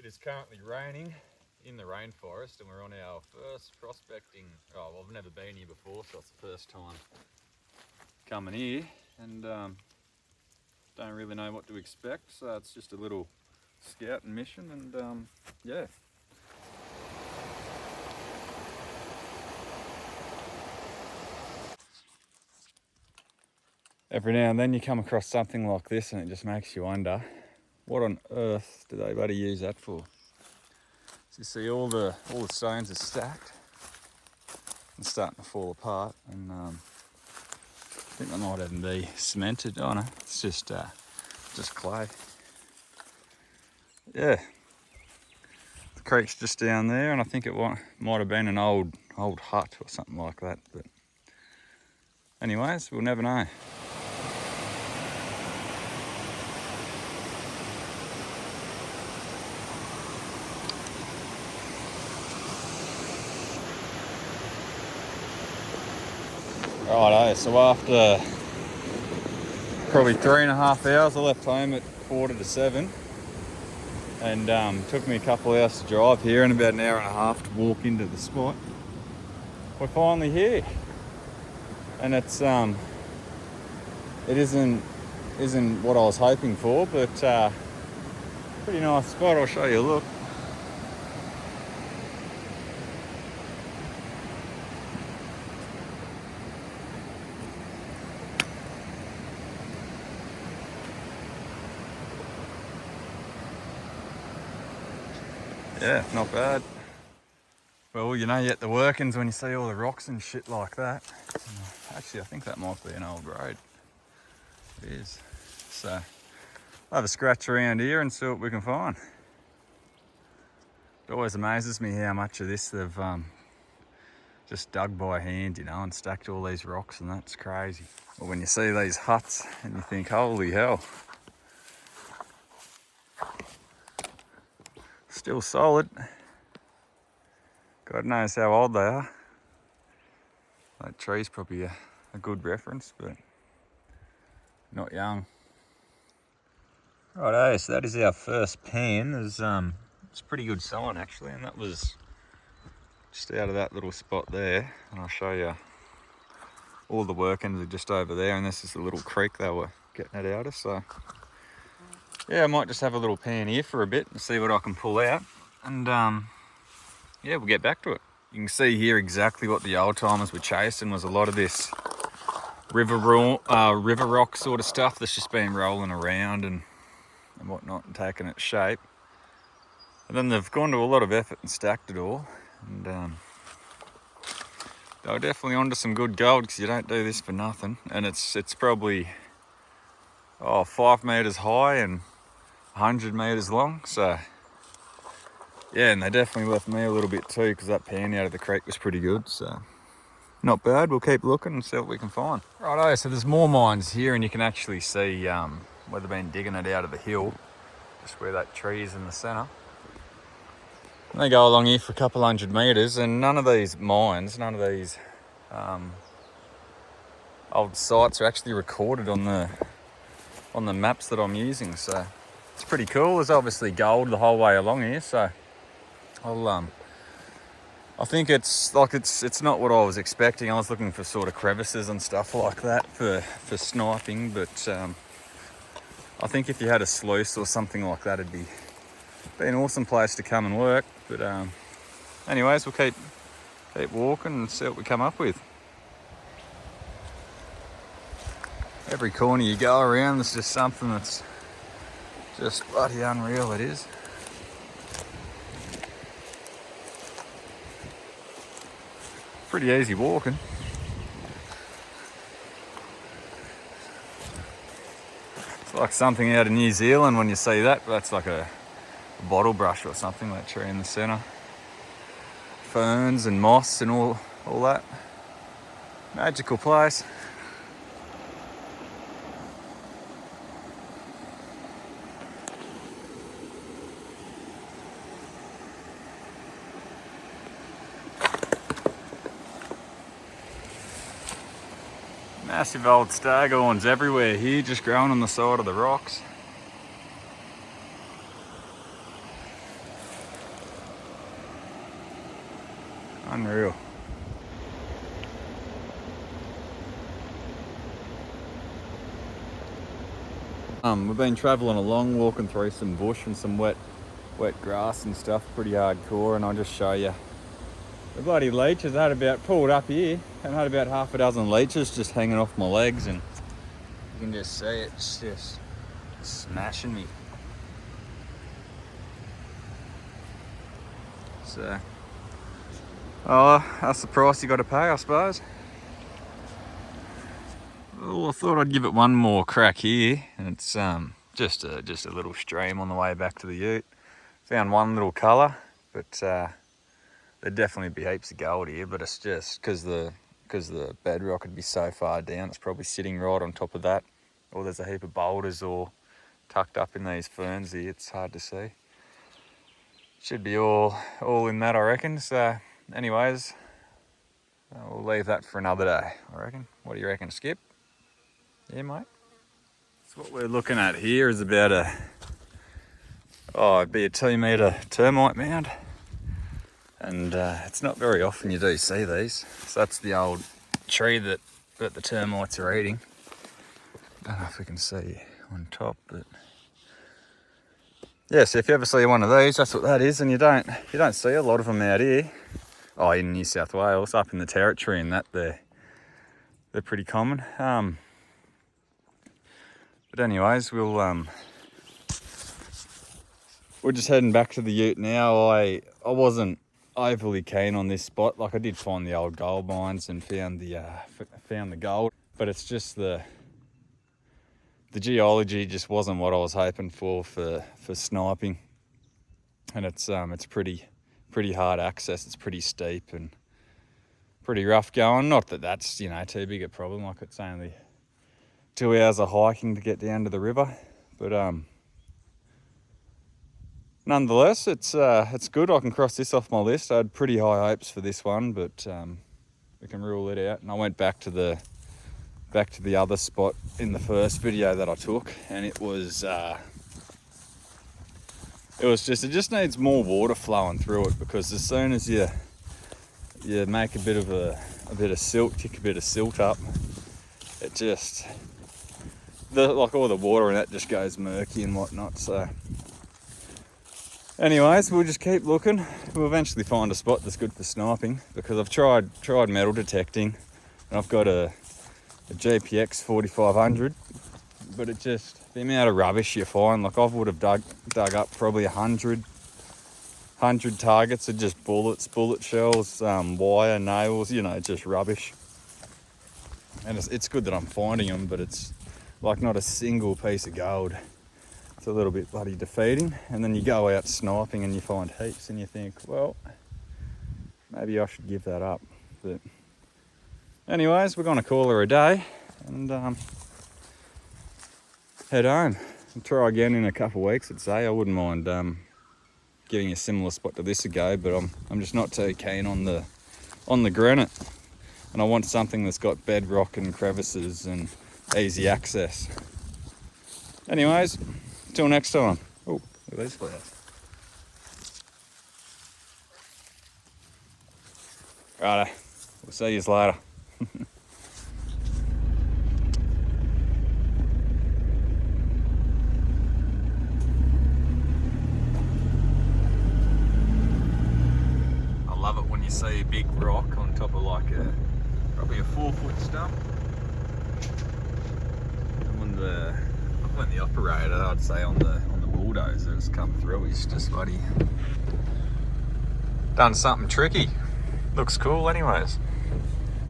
It is currently raining in the rainforest and we're on our first prospecting. Oh, well, I've never been here before, so it's the first time coming here and don't really know what to expect. So it's just a little scouting mission and yeah. Every now and then you come across something like this and it just makes you wonder, what on earth do they bloody use that for? So you see all the stones are stacked and starting to fall apart, and I think they might even be cemented. Oh no, it's just clay. Yeah, the creek's just down there, and I think it might have been an old hut or something like that. But anyways, we'll never know. Righto, so after probably 3.5 hours, I left home at 6:45, and took me a couple of hours to drive here and about an hour and a half to walk into the spot. We're finally here, and it isn't what I was hoping for, but pretty nice spot. I'll show you a look. Yeah, not bad. Well, you know, you get the workings when you see all the rocks and shit like that. Actually, I think that might be an old road. It is. So I'll have a scratch around here and see what we can find. It always amazes me how much of this they've just dug by hand, you know, and stacked all these rocks, and that's crazy. Well, when you see these huts and you think, holy hell, still solid. God knows how old they are. That tree's probably a good reference, but not young. Righto, so that is our first pan. It's a pretty good sign actually, and that was just out of that little spot there. And I'll show you all the workings are just over there, and this is the little creek they were getting it out of. So yeah, I might just have a little pan here for a bit and see what I can pull out, and yeah, we'll get back to it. You can see here exactly what the old timers were chasing was a lot of this river rock sort of stuff that's just been rolling around and whatnot and taking its shape. And then they've gone to a lot of effort and stacked it all, and they were definitely onto some good gold, because you don't do this for nothing. And it's probably 5 meters high and 100 meters long. So yeah, and they definitely left me a little bit too, because that pan out of the creek was pretty good. So not bad. We'll keep looking and see what we can find. Righto, so there's more mines here, and you can actually see where they've been digging it out of the hill, just where that tree is in the centre. And they go along here for a couple 100 meters, and none of these mines, none of these old sites are actually recorded on the maps that I'm using. So it's pretty cool. There's obviously gold the whole way along here, so I think it's not what I was expecting. I was looking for sort of crevices and stuff like that for sniping, but I think if you had a sluice or something like that, it'd be an awesome place to come and work. But anyways, we'll keep walking and see what we come up with. Every corner you go around, there's just something that's just bloody unreal. It is. Pretty easy walking. It's like something out of New Zealand when you see that, but that's like a bottle brush or something, that tree in the centre. Ferns and moss and all that. Magical place. Massive old staghorns everywhere here, just growing on the side of the rocks. Unreal. We've been travelling along, walking through some bush and some wet grass and stuff, pretty hardcore, and I'll just show you the bloody leeches. I had about pulled up here and had about half a dozen leeches just hanging off my legs, and you can just see it's just smashing me. So, oh, that's the price you got to pay, I suppose. Well, I thought I'd give it one more crack here, and it's just a little stream on the way back to the ute. Found one little colour, but there'd definitely be heaps of gold here. But it's just because the bedrock would be so far down, it's probably sitting right on top of that, or there's a heap of boulders or tucked up in these ferns here. It's hard to see. Should be all in that, I reckon. So, anyways, we'll leave that for another day, I reckon. What do you reckon, Skip? Yeah, mate? So what we're looking at here is about it'd be a 2 metre termite mound. And it's not very often you do see these. So that's the old tree that the termites are eating. Don't know if we can see on top, but yeah, so if you ever see one of these, that's what that is, and you don't see a lot of them out here. Oh, in New South Wales, up in the Territory and that, they're pretty common. But anyways, we're just heading back to the ute now. I wasn't overly keen on this spot. Like, I did find the old gold mines and found the gold, but it's just the geology just wasn't what I was hoping for sniping, and it's pretty hard access. It's pretty steep and pretty rough going. Not that that's too big a problem. Like, it's only 2 hours of hiking to get down to the river, but nonetheless, it's good. I can cross this off my list. I had pretty high hopes for this one, but we can rule it out. And I went back to the other spot in the first video that I took, and it just needs more water flowing through it, because as soon as you make a bit of silt, kick a bit of silt up, it just all the water in that just goes murky and whatnot. So anyways, we'll just keep looking. We'll eventually find a spot that's good for sniping, because I've tried metal detecting, and I've got a GPX 4500, but it just, the amount of rubbish you find, like I would have dug up probably 100 targets of just bullets, bullet shells, wire, nails, just rubbish. And it's good that I'm finding them, but it's like not a single piece of gold. It's a little bit bloody defeating. And then you go out sniping and you find heaps, and you think, well, maybe I should give that up. But anyways, we're going to call her a day and head home and try again in a couple of weeks, I'd say. I wouldn't mind giving a similar spot to this a go, but I'm just not too keen on the granite, and I want something that's got bedrock and crevices and easy access. Anyways, till next time. Oh, look at these flowers. Righto, we'll see you later. I love it when you see a big rock on top of like probably a 4-foot stump. And when the operator, I'd say on the bulldozer, has come through, he's just bloody done something tricky. Looks cool anyways.